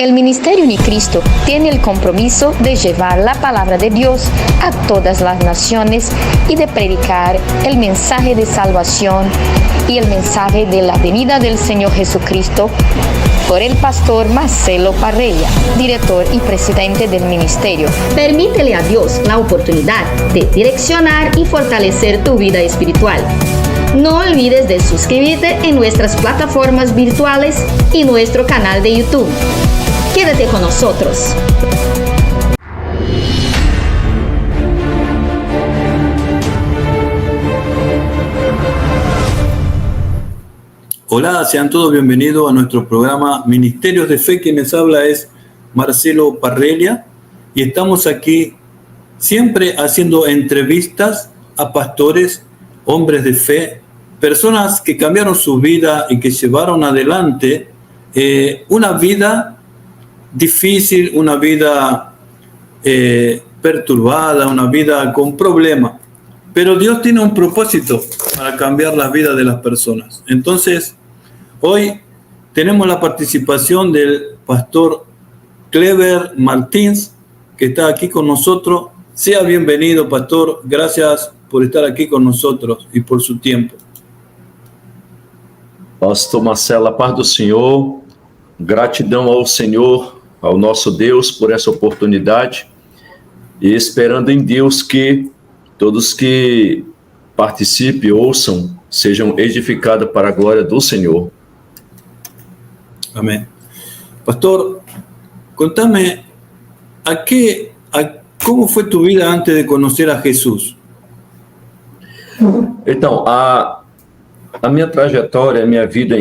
El Ministerio Unicristo tiene el compromiso de llevar la palabra de Dios a todas las naciones y de predicar el mensaje de salvación y el mensaje de la venida del Señor Jesucristo por el pastor Marcelo Parrelia, director y presidente del ministerio. Permítele a Dios la oportunidad de direccionar y fortalecer tu vida espiritual. No olvides de suscribirte en nuestras plataformas virtuales y nuestro canal de YouTube. Quédate con nosotros. Hola, sean todos bienvenidos a nuestro programa Ministerios de Fe. Quien les habla es Marcelo Parrelia y estamos aquí siempre haciendo entrevistas a pastores, hombres de fe, personas que cambiaron su vida y que llevaron adelante una vida difícil, una vida perturbada, una vida con problemas. Pero Dios tiene un propósito para cambiar las vidas de las personas. Entonces, hoy tenemos la participación del pastor Clever Martins, que está aquí con nosotros. Sea bienvenido, pastor. Gracias por estar aqui com nós e por seu tempo. Pastor Marcelo, a paz do Senhor, gratidão ao Senhor, ao nosso Deus por essa oportunidade e esperando em Deus que todos que participem, ouçam, sejam edificados para a glória do Senhor. Amém. Pastor, contame, como foi tua vida antes de conhecer a Jesus? Então, a minha trajetória, a minha vida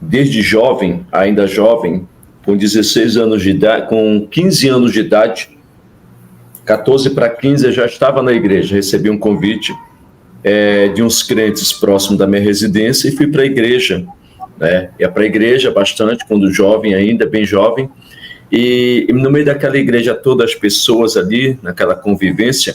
desde jovem, ainda jovem, com 16 anos de idade, com 15 anos de idade, 14 para 15, eu já estava na igreja, recebi um convite de uns crentes próximos da minha residência e fui para a igreja, né? Ia para a igreja bastante, quando jovem ainda, bem jovem, e no meio daquela igreja, todas as pessoas ali, naquela convivência,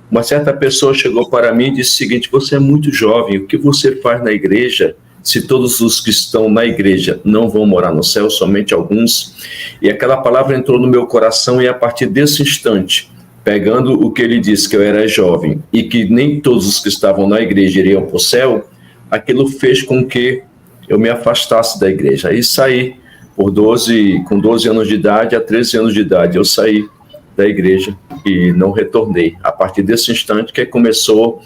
uma certa pessoa chegou para mim e disse o seguinte: você é muito jovem, o que você faz na igreja se todos os que estão na igreja não vão morar no céu, somente alguns? E aquela palavra entrou no meu coração e a partir desse instante, pegando o que ele disse, que eu era jovem e que nem todos os que estavam na igreja iriam para o céu, aquilo fez com que eu me afastasse da igreja. Aí saí com 12 anos de idade a 13 anos de idade, eu saí da igreja e não retornei. A partir desse instante que começou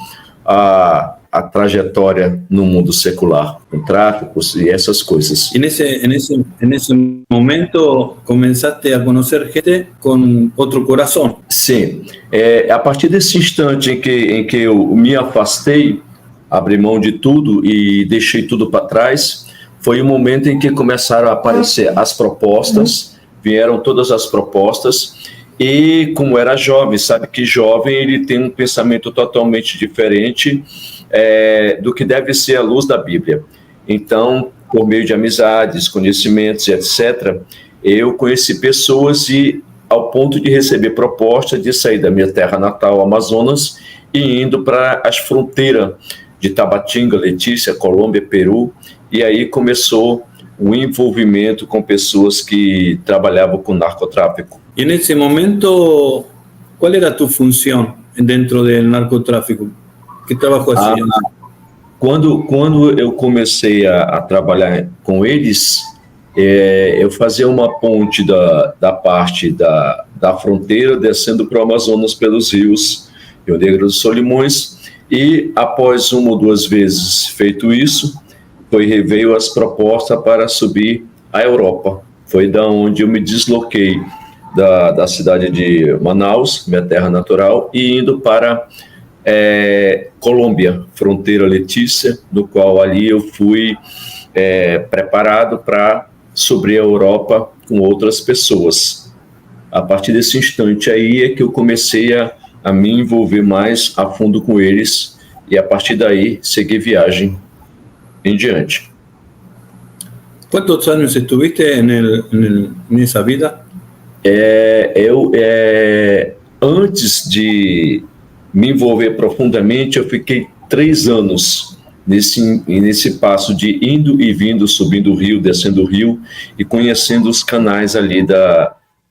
a trajetória no mundo secular, com tráficos e essas coisas. E nesse momento começaste a conhecer gente com outro coração? Sim. A partir desse instante em que eu me afastei, abri mão de tudo e deixei tudo para trás, foi o momento em que começaram a aparecer as propostas, vieram todas as propostas. E como era jovem, sabe que jovem ele tem um pensamento totalmente diferente do que deve ser a luz da Bíblia. Então, por meio de amizades, conhecimentos, etc., eu conheci pessoas e ao ponto de receber proposta de sair da minha terra natal, Amazonas, e indo para as fronteiras de Tabatinga, Letícia, Colômbia, Peru, e aí começou o envolvimento com pessoas que trabalhavam com narcotráfico. E nesse momento, qual era a tua função dentro do narcotráfico? Que trabalho fazia? Quando eu comecei a trabalhar com eles, eu fazia uma ponte da parte da fronteira, descendo para o Amazonas pelos rios, Rio Negro dos Solimões, e após uma ou duas vezes feito isso, veio as propostas para subir à Europa. Foi da onde eu me desloquei da cidade de Manaus, minha terra natural, e indo para Colômbia, fronteira Letícia, no qual ali eu fui preparado para subir a Europa com outras pessoas. A partir desse instante aí é que eu comecei a me envolver mais a fundo com eles e a partir daí seguir viagem em diante. Quantos anos estuviste nessa vida? Antes de me envolver profundamente, eu fiquei 3 anos nesse passo de indo e vindo, subindo o rio, descendo o rio e conhecendo os canais ali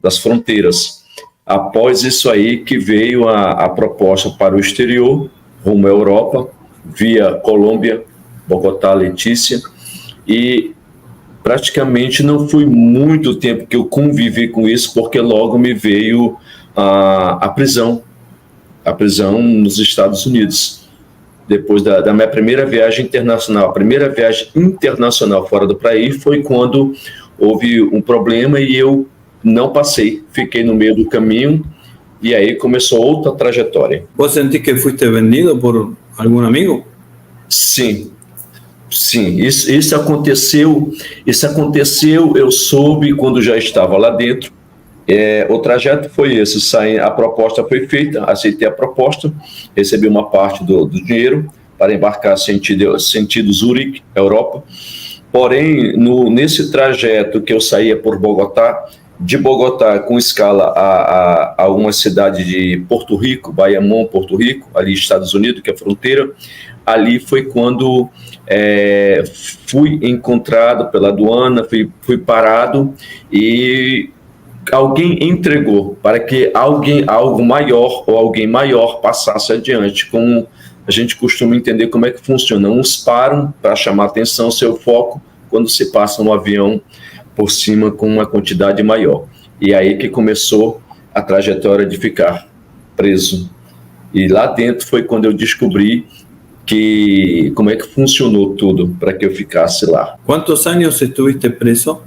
das fronteiras. Após isso aí que veio a proposta para o exterior, rumo à Europa, via Colômbia, Bogotá, Letícia, e praticamente não foi muito tempo que eu convivi com isso, porque logo me veio a prisão nos Estados Unidos. Depois da minha primeira viagem internacional, a primeira viagem internacional fora do país foi quando houve um problema e eu não passei, fiquei no meio do caminho e aí começou outra trajetória. ¿Vos sentís que fuiste vendido por algún amigo? Sim, isso aconteceu, eu soube quando já estava lá dentro. O trajeto foi esse, a proposta foi feita, aceitei a proposta, recebi uma parte do dinheiro para embarcar sentido Zurique, Europa. Porém, nesse trajeto que eu saía por Bogotá, de Bogotá com escala a uma cidade de Porto Rico, Bayamón, Porto Rico, ali Estados Unidos, que é a fronteira, ali foi quando fui encontrado pela aduana, fui parado e alguém entregou para que algo maior ou alguém maior passasse adiante. Como a gente costuma entender como é que funciona. Uns param para chamar atenção, seu foco, quando se passa um avião por cima com uma quantidade maior. E aí que começou a trajetória de ficar preso. E lá dentro foi quando eu descobri como é que funcionou tudo para que eu ficasse lá. Quantos anos estuviste preso?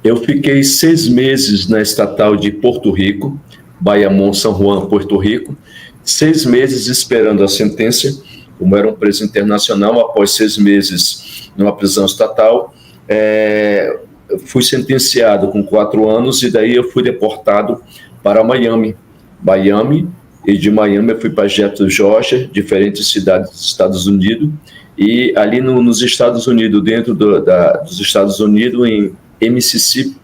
Eu fiquei 6 meses na estatal de Porto Rico, Bayamón, São Juan, Porto Rico, 6 meses esperando a sentença, como era um preso internacional. Após 6 meses numa prisão estatal, fui sentenciado com 4 anos e daí eu fui deportado para Miami, e de Miami eu fui para Jefferson, Georgia, diferentes cidades dos Estados Unidos, e ali nos Estados Unidos, dentro dos Estados Unidos, em Mississippi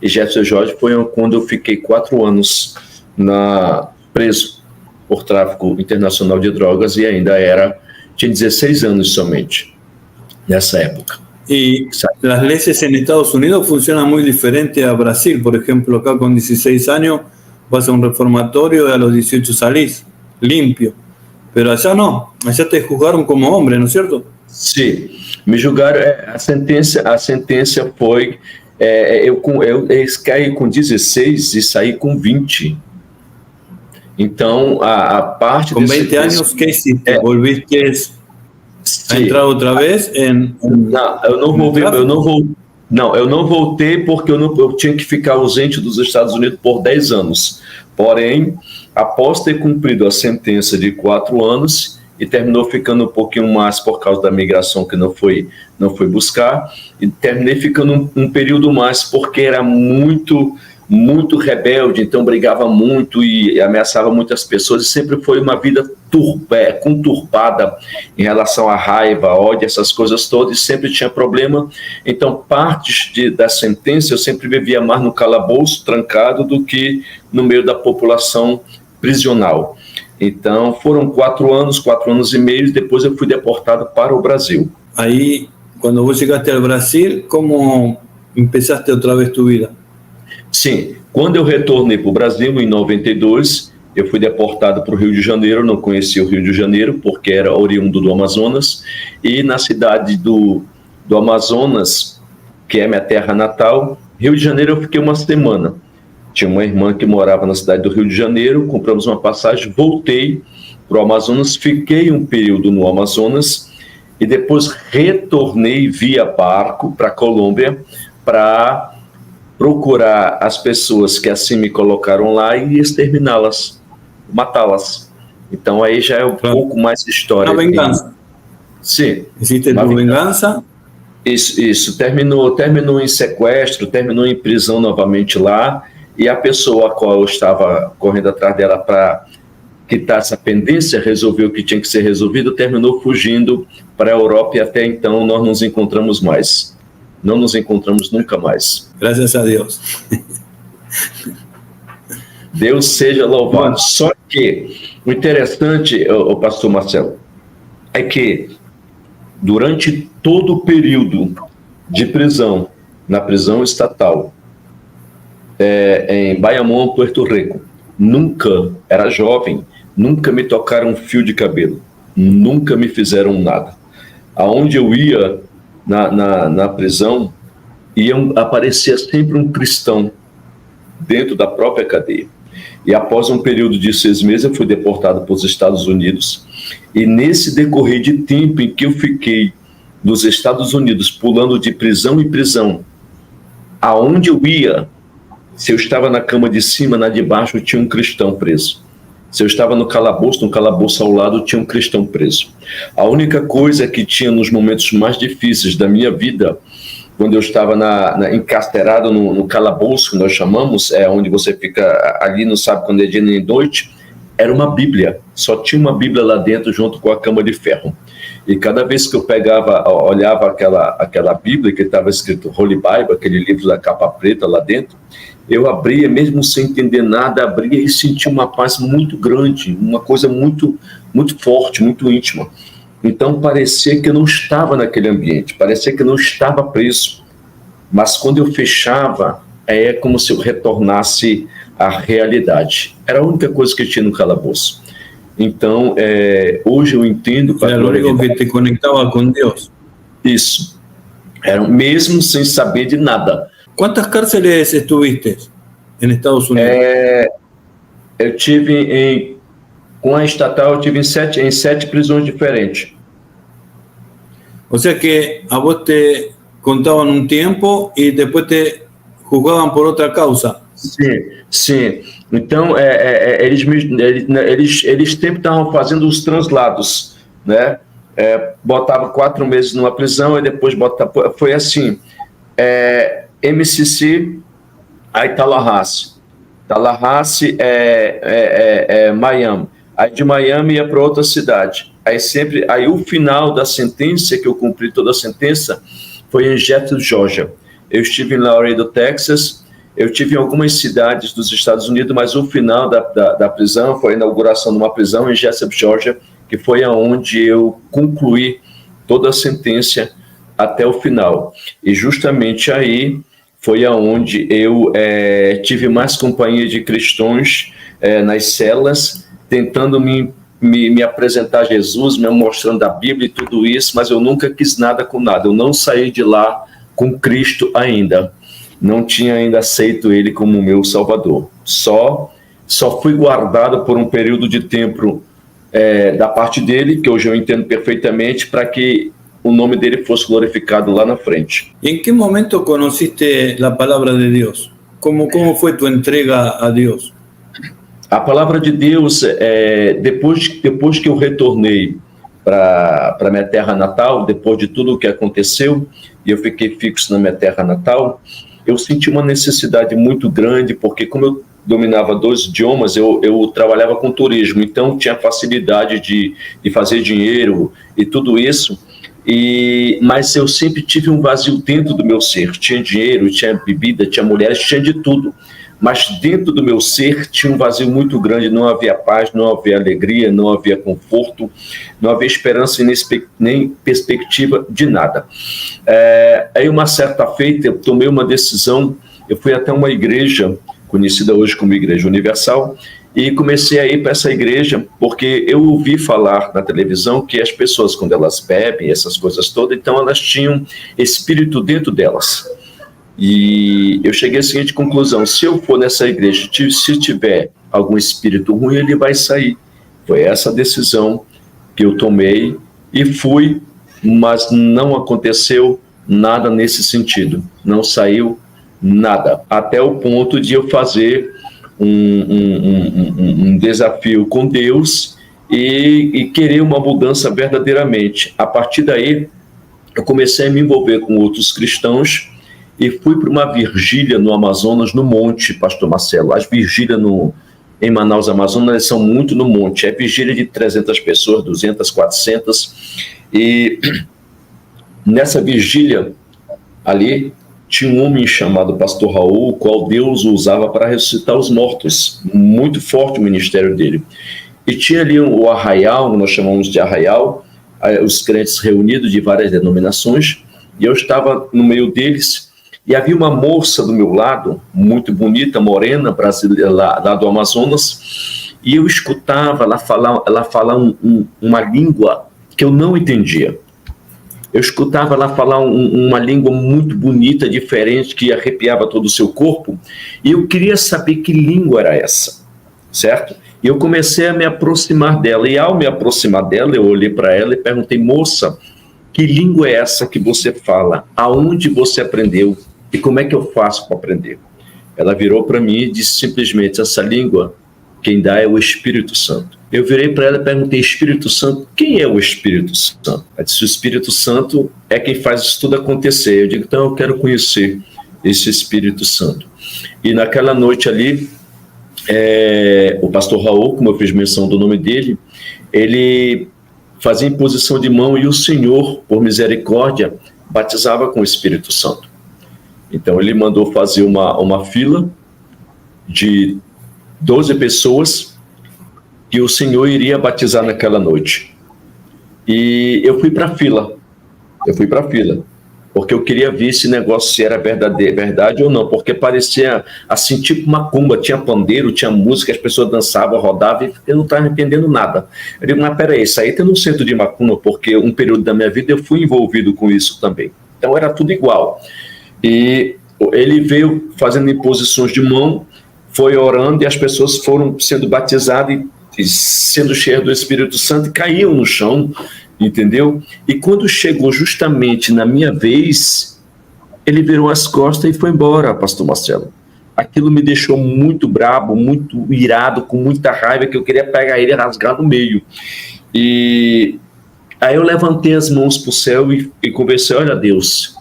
e Jefferson, Georgia, foi quando eu fiquei 4 anos preso por tráfico internacional de drogas e ainda tinha 16 anos somente nessa época. Y las leyes en Estados Unidos funcionan muy diferente a Brasil. Por ejemplo, acá con 16 años vas a un reformatorio y a los 18 salís limpio. Pero allá no, allá te juzgaron como hombre, ¿no es cierto? Sim, me julgaram, a sentença foi, eu caí com 16 e saí com 20. Então, a parte... Com 20 anos, que hiciste? ¿Volviste a entrar outra vez? Não, eu não voltei porque eu tinha que ficar ausente dos Estados Unidos por 10 anos. Porém, após ter cumprido a sentença de 4 anos, e terminou ficando um pouquinho mais por causa da migração que não foi buscar, e terminei ficando um período mais porque era muito rebelde, então brigava muito e ameaçava muitas pessoas, e sempre foi uma vida conturbada em relação à raiva, ódio, essas coisas todas, e sempre tinha problema. Então, partes da sentença eu sempre vivia mais no calabouço, trancado, do que no meio da população prisional. Então, foram 4 anos e meio, depois eu fui deportado para o Brasil. Aí, quando você chegaste ao Brasil, como começaste outra vez tua vida? Sim, quando eu retornei para o Brasil, em 92, eu fui deportado para o Rio de Janeiro, não conhecia o Rio de Janeiro, porque era oriundo do Amazonas, e na cidade do Amazonas, que é minha terra natal, Rio de Janeiro, eu fiquei uma semana. Tinha uma irmã que morava na cidade do Rio de Janeiro, compramos uma passagem, voltei para o Amazonas, fiquei um período no Amazonas e depois retornei via barco para a Colômbia para procurar as pessoas que assim me colocaram lá e exterminá-las, matá-las. Então aí já é um pouco mais de história. Uma vingança. Sim. Existe uma vingança? Isso. Terminou em sequestro, terminou em prisão novamente lá. E a pessoa a qual eu estava correndo atrás dela para quitar essa pendência, resolveu o que tinha que ser resolvido, terminou fugindo para a Europa e até então nós nos encontramos mais. Não nos encontramos nunca mais. Graças a Deus. Deus seja louvado. Só que o interessante, o pastor Marcelo, é que durante todo o período de prisão, na prisão estatal, em Bayamón, Puerto Rico, nunca, era jovem, nunca me tocaram um fio de cabelo, nunca me fizeram nada. Aonde eu ia na prisão, aparecia sempre um cristão dentro da própria cadeia. E após um período de 6 meses, eu fui deportado para os Estados Unidos. E nesse decorrer de tempo em que eu fiquei nos Estados Unidos, pulando de prisão em prisão, aonde eu ia, se eu estava na cama de cima, na de baixo, tinha um cristão preso. Se eu estava no calabouço ao lado, tinha um cristão preso. A única coisa que tinha nos momentos mais difíceis da minha vida, quando eu estava encarcerado no calabouço, que nós chamamos, onde você fica ali, não sabe quando é dia nem noite, era uma Bíblia. Só tinha uma Bíblia lá dentro, junto com a cama de ferro. E cada vez que eu olhava aquela Bíblia, que estava escrito Holy Bible, aquele livro da capa preta lá dentro, eu abria, mesmo sem entender nada, abria e sentia uma paz muito grande, uma coisa muito, muito forte, muito íntima. Então parecia que eu não estava naquele ambiente, parecia que eu não estava preso. Mas quando eu fechava, é como se eu retornasse à realidade. Era a única coisa que eu tinha no calabouço. Então, hoje eu entendo... Era o único que te conectava com Deus. Isso. Era mesmo sem saber de nada. Quantas cárceles estuviste em Estados Unidos? Eu tive com a estatal, eu tive em 7 prisões diferentes. Ou seja que a vos te contavam um tempo e depois te julgavam por outra causa. Sim. Então, eles sempre estavam fazendo os translados, né? Botava 4 meses numa prisão e depois botava... Foi assim, MCC, aí Tallahassee Miami, aí de Miami ia para outra cidade, aí o final da sentença, que eu cumpri toda a sentença, foi em Jeff, Georgia. Eu estive em Laredo, Texas, eu tive em algumas cidades dos Estados Unidos, mas o final da prisão foi a inauguração de uma prisão em Jeff, Georgia, que foi aonde eu concluí toda a sentença até o final. E justamente aí foi aonde eu tive mais companhia de cristãos nas celas, tentando me apresentar a Jesus, me mostrando a Bíblia e tudo isso, mas eu nunca quis nada com nada. Eu não saí de lá com Cristo ainda. Não tinha ainda aceito Ele como meu Salvador. Só fui guardado por um período de tempo da parte dele, que hoje eu entendo perfeitamente, para que o nome dele fosse glorificado lá na frente. E em que momento conheciste a palavra de Deus? Como foi tua entrega a Deus? A palavra de Deus, depois que eu retornei para minha terra natal, depois de tudo o que aconteceu, e eu fiquei fixo na minha terra natal, eu senti uma necessidade muito grande, porque como eu dominava 2 idiomas, eu trabalhava com turismo, então tinha facilidade de fazer dinheiro e tudo isso, mas eu sempre tive um vazio dentro do meu ser. Tinha dinheiro, tinha bebida, tinha mulheres, tinha de tudo, mas dentro do meu ser tinha um vazio muito grande. Não havia paz, não havia alegria, não havia conforto, não havia esperança nem perspectiva de nada. Aí uma certa feita eu tomei uma decisão, eu fui até uma igreja conhecida hoje como Igreja Universal, e comecei a ir para essa igreja, porque eu ouvi falar na televisão que as pessoas, quando elas bebem, essas coisas todas, então elas tinham espírito dentro delas. E eu cheguei à seguinte conclusão: se eu for nessa igreja, se tiver algum espírito ruim, ele vai sair. Foi essa a decisão que eu tomei e fui, mas não aconteceu nada nesse sentido. Não saiu nada. Até o ponto de eu fazer um desafio com Deus e querer uma mudança verdadeiramente. A partir daí, eu comecei a me envolver com outros cristãos e fui para uma vigília no Amazonas, no monte, pastor Marcelo. As vigílias em Manaus, Amazonas, elas são muito no monte. É vigília de 300 pessoas, 200, 400. E nessa vigília ali, tinha um homem chamado Pastor Raul, o qual Deus usava para ressuscitar os mortos. Muito forte o ministério dele. E tinha ali o arraial, nós chamamos de arraial, os crentes reunidos de várias denominações, e eu estava no meio deles, e havia uma moça do meu lado, muito bonita, morena, brasileira, lá do Amazonas, e eu escutava ela falar uma língua que eu não entendia. Eu escutava ela falar uma língua muito bonita, diferente, que arrepiava todo o seu corpo, e eu queria saber que língua era essa, certo? E eu comecei a me aproximar dela, e ao me aproximar dela, eu olhei para ela e perguntei: moça, que língua é essa que você fala? Aonde você aprendeu? E como é que eu faço para aprender? Ela virou para mim e disse simplesmente: essa língua, quem dá é o Espírito Santo. Eu virei para ela e perguntei: Espírito Santo, quem é o Espírito Santo? Ela disse: o Espírito Santo é quem faz isso tudo acontecer. Eu digo: então eu quero conhecer esse Espírito Santo. E naquela noite ali, o pastor Raul, como eu fiz menção do nome dele, ele fazia imposição de mão e o Senhor, por misericórdia, batizava com o Espírito Santo. Então ele mandou fazer uma fila de 12 pessoas que o Senhor iria batizar naquela noite. E eu fui para a fila, porque eu queria ver esse negócio se era verdade ou não, porque parecia assim, tipo macumba, tinha pandeiro, tinha música, as pessoas dançavam, rodavam, e eu não estava entendendo nada. Eu digo: mas peraí, isso aí tem no centro de macumba, porque um período da minha vida eu fui envolvido com isso também. Então era tudo igual. E ele veio fazendo imposições de mão, foi orando, e as pessoas foram sendo batizadas e sendo cheias do Espírito Santo e caíam no chão, entendeu? E quando chegou justamente na minha vez, ele virou as costas e foi embora, pastor Marcelo. Aquilo me deixou muito brabo, muito irado, com muita raiva, que eu queria pegar ele e rasgar no meio. E aí eu levantei as mãos para o céu e conversei: olha, Deus,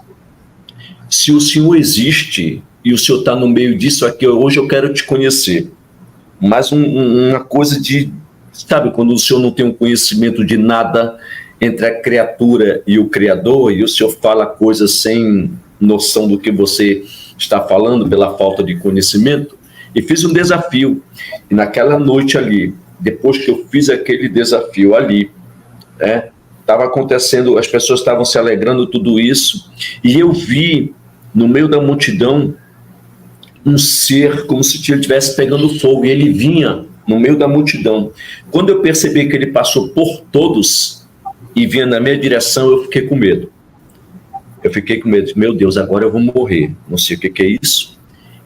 se o Senhor existe e o Senhor está no meio disso aqui, hoje eu quero te conhecer. Mas uma coisa de, sabe, quando o Senhor não tem um conhecimento de nada entre a criatura e o Criador, e o Senhor fala coisas sem noção do que você está falando, pela falta de conhecimento, e fiz um desafio. E naquela noite ali, depois que eu fiz aquele desafio ali, estava acontecendo, as pessoas estavam se alegrando, tudo isso, e eu vi no meio da multidão um ser como se ele estivesse pegando fogo, e ele vinha no meio da multidão. Quando eu percebi que ele passou por todos e vinha na minha direção, eu fiquei com medo. Meu Deus, agora eu vou morrer, não sei o que é isso.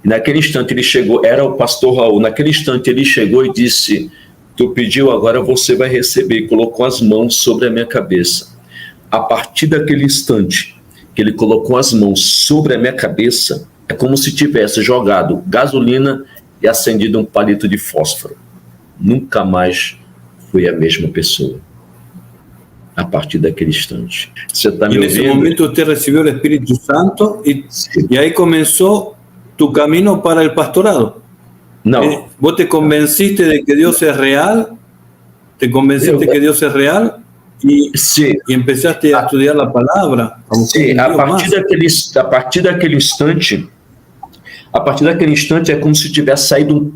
E naquele instante ele chegou, era o pastor Raul, naquele instante ele chegou e disse: tu pediu, agora você vai receber, e colocou as mãos sobre a minha cabeça. A partir daquele instante que ele colocou as mãos sobre a minha cabeça, é como se tivesse jogado gasolina e acendido um palito de fósforo. Nunca mais fui a mesma pessoa. A partir daquele instante. Você está me ouvindo? Nesse momento você recebeu o Espírito Santo e aí começou tu caminho para o pastorado. Não. Vos te convenciste de que Deus é real? Te convenciste que Deus é real? E empezaste a estudar a palavra? Sim, a partir daquele instante é como se tivesse saído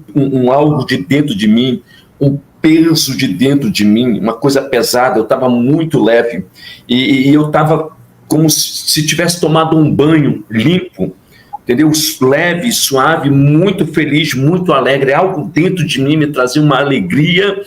algo de dentro de mim, um peso de dentro de mim, uma coisa pesada. Eu estava muito leve e eu estava como se tivesse tomado um banho limpo, entendeu? Leve, suave, muito feliz, muito alegre. Algo dentro de mim me trazia uma alegria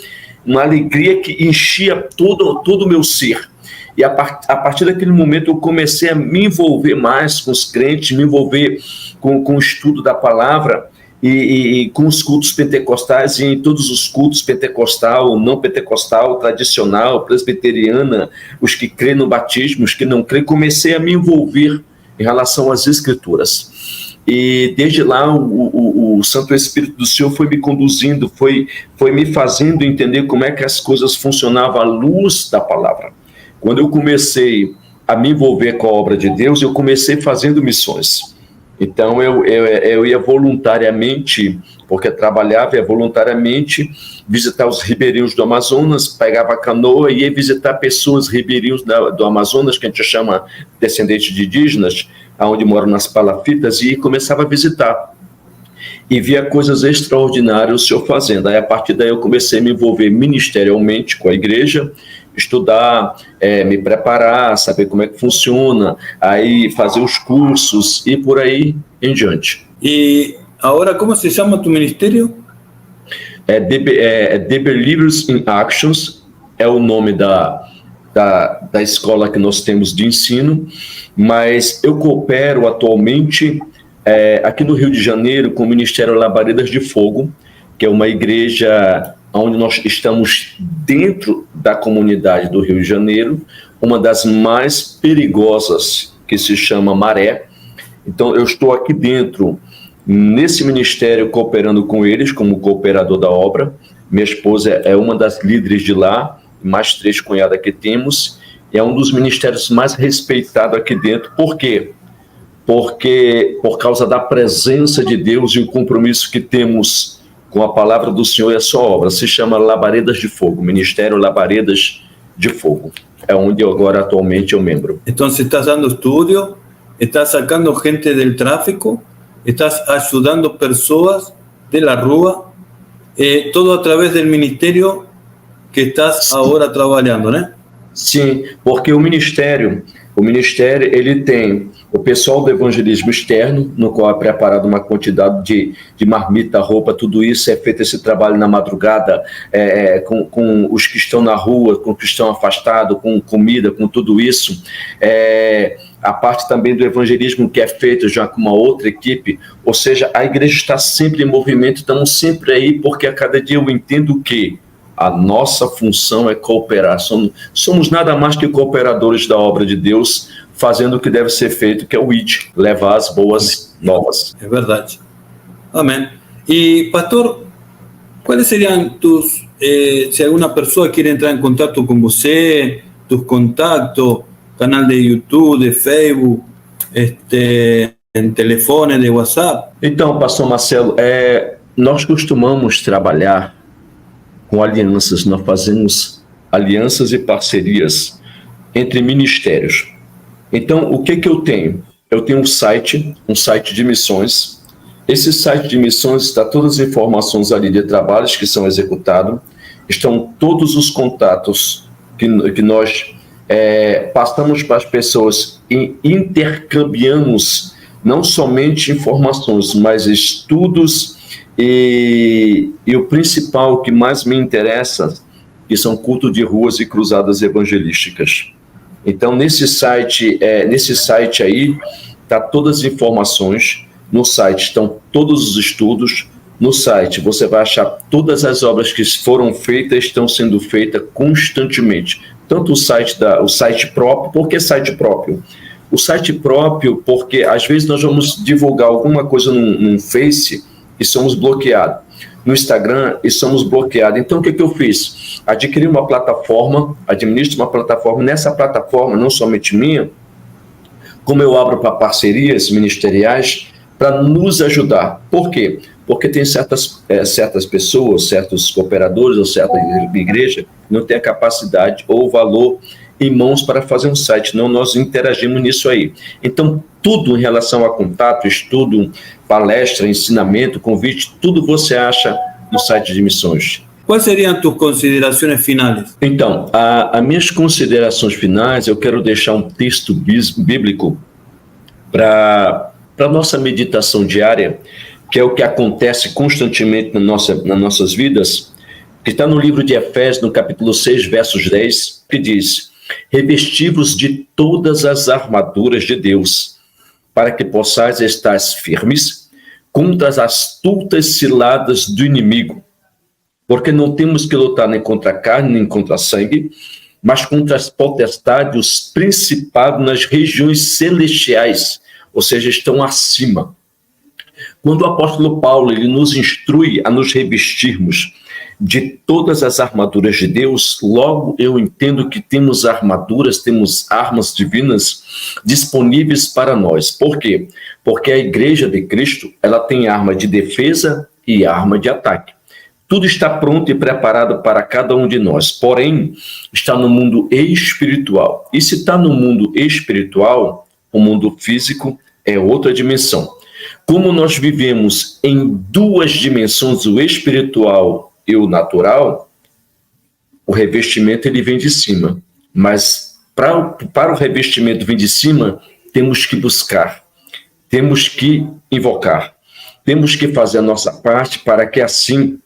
que enchia todo o meu ser. E a partir daquele momento eu comecei a me envolver mais com os crentes, me envolver com o estudo da palavra e com os cultos pentecostais, e em todos os cultos, pentecostal, não pentecostal, tradicional, presbiteriana, os que creem no batismo, os que não creem, comecei a me envolver em relação às Escrituras. E desde lá o Santo Espírito do Senhor foi me conduzindo, foi me fazendo entender como é que as coisas funcionavam à luz da palavra. Quando eu comecei a me envolver com a obra de Deus, eu comecei fazendo missões. Então eu ia voluntariamente, porque trabalhava, ia voluntariamente visitar os ribeirinhos do Amazonas, pegava a canoa e ia visitar pessoas ribeirinhos do Amazonas, que a gente chama descendentes de indígenas, onde moram nas palafitas, e começava a visitar. E via coisas extraordinárias o Senhor fazendo. Aí, a partir daí, eu comecei a me envolver ministerialmente com a igreja, estudar, me preparar, saber como é que funciona, aí fazer os cursos e por aí em diante. E agora, como se chama tu ministério? The Believers in Actions é o nome da escola que nós temos de ensino, mas eu coopero atualmente aqui no Rio de Janeiro com o Ministério Labaredas de Fogo, que é uma igreja onde nós estamos dentro da comunidade do Rio de Janeiro, uma das mais perigosas, que se chama Maré. Então, eu estou aqui dentro, nesse ministério, cooperando com eles, como cooperador da obra. Minha esposa é uma das líderes de lá, mais 3 cunhadas que temos, é um dos ministérios mais respeitados aqui dentro. Por quê? Porque, por causa da presença de Deus e o compromisso que temos com a palavra do Senhor e a sua obra. Se chama Labaredas de Fogo, Ministério Labaredas de Fogo. É onde eu agora atualmente eu membro. Então, estás dando estudio, estás sacando gente del tráfico, estás ajudando pessoas de la rua, todo a través del ministerio que estás agora trabalhando, né? Sim, porque o ministério ele tem o pessoal do evangelismo externo, no qual é preparado uma quantidade de marmita, roupa, tudo isso, é feito esse trabalho na madrugada, com os que estão na rua, com os que estão afastados, com comida, com tudo isso. A parte também do evangelismo que é feito já com uma outra equipe, ou seja, a igreja está sempre em movimento, estamos sempre aí, porque a cada dia eu entendo que a nossa função é cooperar. Somos nada mais que cooperadores da obra de Deus, fazendo o que deve ser feito, que é o ID, levar as boas novas. É verdade. Amém. E, pastor, quais seriam se alguma pessoa quer entrar em contato com você, tus contatos, canal de YouTube, de Facebook, em telefone, de WhatsApp? Então, pastor Marcelo, nós costumamos trabalhar com alianças, nós fazemos alianças e parcerias entre ministérios. Então, o que eu tenho? Eu tenho um site de missões. Esse site de missões está todas as informações ali de trabalhos que são executados, estão todos os contatos que nós passamos para as pessoas e intercambiamos não somente informações, mas estudos e o principal que mais me interessa, que são cultos de ruas e cruzadas evangelísticas. Então, nesse site aí, tá todas as informações. No site estão todos os estudos. No site você vai achar todas as obras que foram feitas, estão sendo feitas constantemente. Tanto o site próprio. Por que site próprio? O site próprio porque às vezes nós vamos divulgar alguma coisa num Face e somos bloqueados. No Instagram e somos bloqueados. Então, o que eu fiz? Adquiri uma plataforma, administro uma plataforma. Nessa plataforma, não somente minha, como eu abro para parcerias ministeriais, para nos ajudar. Por quê? Porque tem certas pessoas, certos cooperadores ou certa igreja que não tem a capacidade ou o valor em mãos para fazer um site. Não, nós interagimos nisso aí. Então, tudo em relação a contato, estudo, palestra, ensinamento, convite, tudo você acha no site de missões. Quais seriam tuas considerações finais? Então, as minhas considerações finais, eu quero deixar um texto bíblico para a nossa meditação diária, que é o que acontece constantemente nas nossas vidas, que está no livro de Efésios, no capítulo 6, versos 10, que diz: revesti-vos de todas as armaduras de Deus, para que possais estar firmes contra as astutas ciladas do inimigo. Porque não temos que lutar nem contra a carne, nem contra sangue, mas contra as potestades, os principados nas regiões celestiais, ou seja, estão acima. Quando o apóstolo Paulo ele nos instrui a nos revestirmos de todas as armaduras de Deus, logo eu entendo que temos armaduras, temos armas divinas disponíveis para nós. Por quê? Porque a igreja de Cristo, ela tem arma de defesa e arma de ataque. Tudo está pronto e preparado para cada um de nós, porém, está no mundo espiritual. E se está no mundo espiritual, o mundo físico é outra dimensão. Como nós vivemos em duas dimensões, o espiritual e o natural, o revestimento ele vem de cima, mas para o revestimento vir de cima, temos que buscar, temos que invocar, temos que fazer a nossa parte para que assim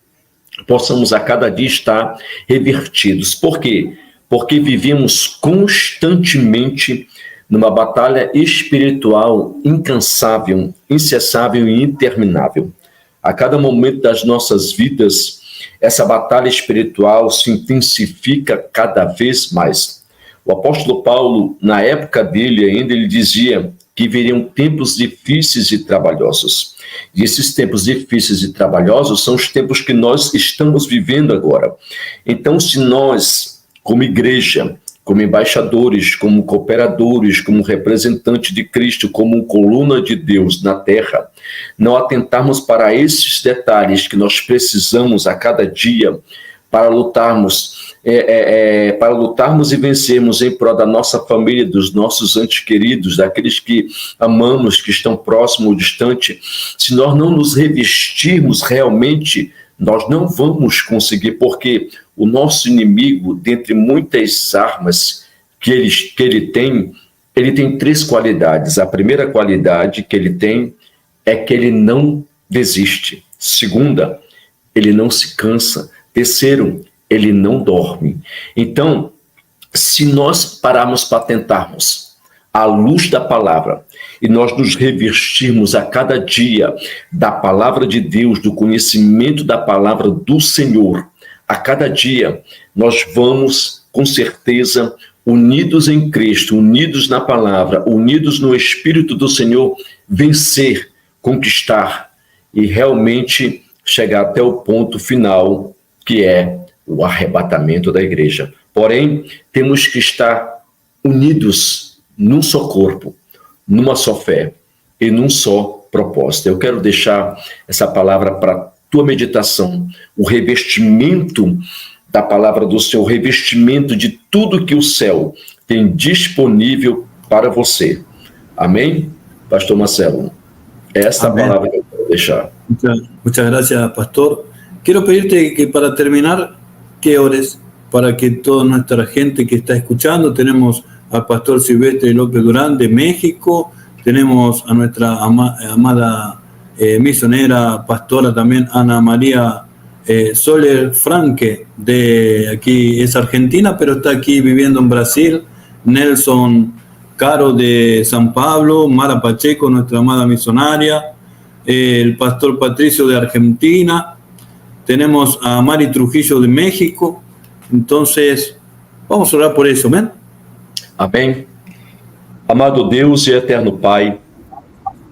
possamos a cada dia estar revertidos. Por quê? Porque vivemos constantemente numa batalha espiritual incansável, incessável e interminável. A cada momento das nossas vidas, essa batalha espiritual se intensifica cada vez mais. O apóstolo Paulo, na época dele ainda, ele dizia que viriam tempos difíceis e trabalhosos. E esses tempos difíceis e trabalhosos são os tempos que nós estamos vivendo agora. Então, se nós, como igreja, como embaixadores, como cooperadores, como representante de Cristo, como coluna de Deus na terra, não atentarmos para esses detalhes que nós precisamos a cada dia para lutarmos e vencermos em prol da nossa família, dos nossos entes queridos, daqueles que amamos, que estão próximos ou distante, se nós não nos revestirmos realmente, nós não vamos conseguir, porque o nosso inimigo, dentre muitas armas que ele tem 3 qualidades. A primeira qualidade que ele tem é que ele não desiste. Segunda, ele não se cansa. Terceiro, ele não dorme. Então, se nós pararmos para tentarmos à luz da palavra e nós nos revestirmos a cada dia da palavra de Deus, do conhecimento da palavra do Senhor, a cada dia nós vamos, com certeza, unidos em Cristo, unidos na palavra, unidos no Espírito do Senhor, vencer, conquistar e realmente chegar até o ponto final, que é o arrebatamento da igreja. Porém, temos que estar unidos num só corpo, numa só fé e num só propósito. Eu quero deixar essa palavra para tua meditação, o revestimento da palavra do Senhor, o revestimento de tudo que o céu tem disponível para você. Amém? Pastor Marcelo, esta palavra que eu quero deixar. Muchas gracias, pastor. Quiero pedirte que para terminar, que ores para que toda nuestra gente que está escuchando, tenemos al pastor Silvestre López Durán de México, tenemos a nuestra amada misionera, pastora también Ana María Soler Franque, de aquí es argentina, pero está aquí viviendo en Brasil, Nelson Caro de San Pablo, Mara Pacheco, nuestra amada misionaria, el pastor Patricio de Argentina, tenemos a Mari Trujillo de México. Entonces, vamos a orar por eso, ¿ven? Amém. Amado Deus e eterno Pai,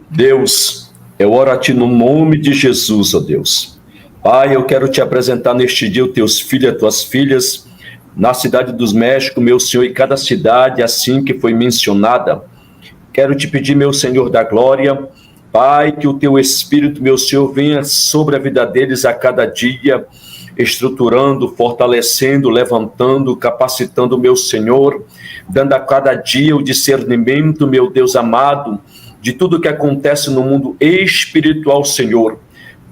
Deus, eu oro a Ti no nome de Jesus, ó Deus. Pai, eu quero Te apresentar neste dia os Teus filhos e as Tuas filhas, na cidade dos Méxicos, meu Senhor, e cada cidade assim que foi mencionada. Quero Te pedir, meu Senhor da glória, Pai, que o Teu Espírito, meu Senhor, venha sobre a vida deles a cada dia, estruturando, fortalecendo, levantando, capacitando, meu Senhor, dando a cada dia o discernimento, meu Deus amado, de tudo que acontece no mundo espiritual, Senhor,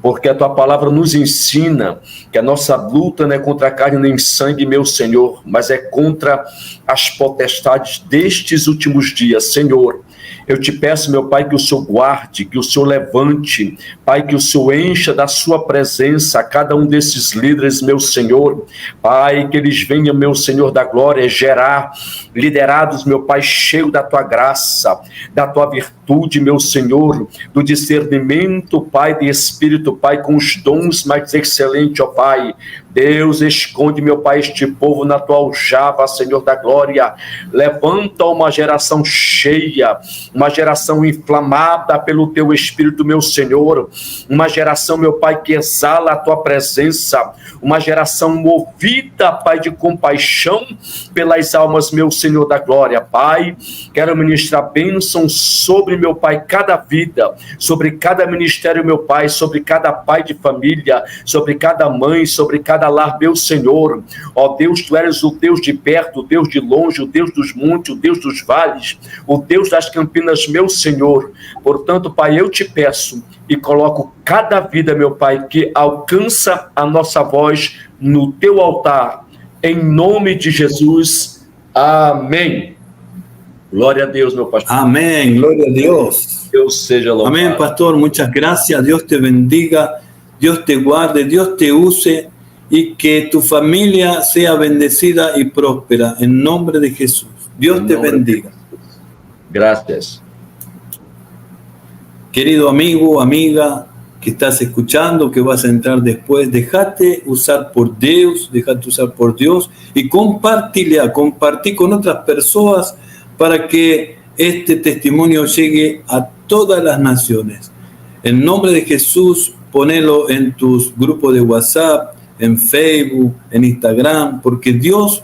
porque a Tua palavra nos ensina que a nossa luta não é contra a carne nem sangue, meu Senhor, mas é contra as potestades destes últimos dias, Senhor. Eu te peço, meu Pai, que o Senhor guarde, que o Senhor levante, Pai, que o Senhor encha da sua presença a cada um desses líderes, meu Senhor. Pai, que eles venham, meu Senhor da glória, gerar liderados, meu Pai, cheio da Tua graça, da Tua virtude, meu Senhor, do discernimento, Pai, de Espírito, Pai, com os dons mais excelentes, ó Pai. Deus, esconde, meu Pai, este povo na Tua aljava, Senhor da glória. Levanta uma geração cheia, uma geração inflamada pelo Teu Espírito, meu Senhor. Uma geração, meu Pai, que exala a Tua presença. Uma geração movida, Pai, de compaixão pelas almas, meu Senhor da glória. Pai, quero ministrar bênção sobre, meu Pai, cada vida, sobre cada ministério, meu Pai, sobre cada pai de família, sobre cada mãe, sobre cada lar, meu Senhor. Ó Deus, Tu eres o Deus de perto, o Deus de longe, o Deus dos montes, o Deus dos vales, o Deus das campinas, meu Senhor. Portanto, Pai, eu te peço e coloco cada vida, meu Pai, que alcança a nossa voz no Teu altar, em nome de Jesus. Amém. Glória a Deus, meu pastor. Amén, gloria a Dios. Deus seja louvado. Amén, pastor, muchas gracias. Dios te bendiga, Dios te guarde, Dios te use y que tu familia sea bendecida y próspera en nombre de Jesús. Dios te bendiga. Gracias. Querido amigo, amiga, que estás escuchando, que vas a entrar después, déjate usar por Dios y compartí con otras personas para que este testimonio llegue a todas las naciones. En nombre de Jesús, ponelo en tus grupos de WhatsApp, en Facebook, en Instagram, porque Dios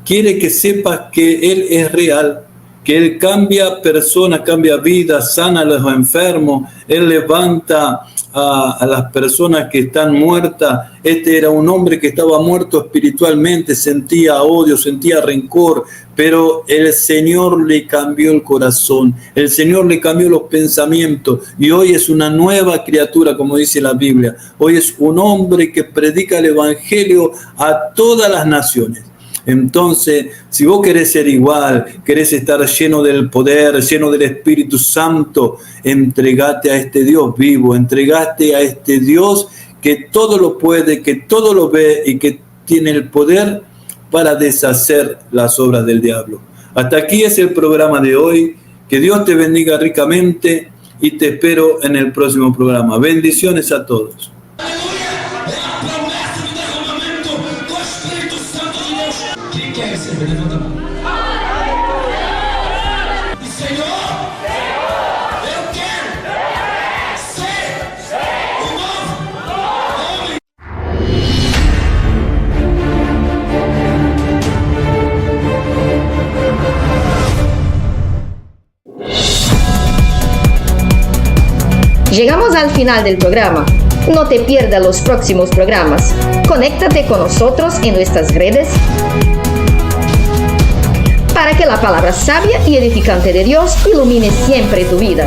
quiere que sepas que Él es real, que Él cambia personas, cambia vidas, sana a los enfermos, Él levanta a las personas que están muertas. Este era un hombre que estaba muerto espiritualmente, sentía odio, sentía rencor, pero el Señor le cambió el corazón, el Señor le cambió los pensamientos y hoy es una nueva criatura, como dice la Biblia. Hoy es un hombre que predica el Evangelio a todas las naciones. Entonces, si vos querés ser igual, querés estar lleno del poder, lleno del Espíritu Santo, entregate a este Dios vivo, entregate a este Dios que todo lo puede, que todo lo ve y que tiene el poder para deshacer las obras del diablo. Hasta aquí es el programa de hoy. Que Dios te bendiga ricamente y te espero en el próximo programa. Bendiciones a todos. Levanta a mão. Senhor, eu quero ser o novo homem. Llegamos al final del programa. No te pierdas los próximos programas. Conéctate con nosotros en nuestras redes para que la palabra sabia y edificante de Dios ilumine siempre tu vida.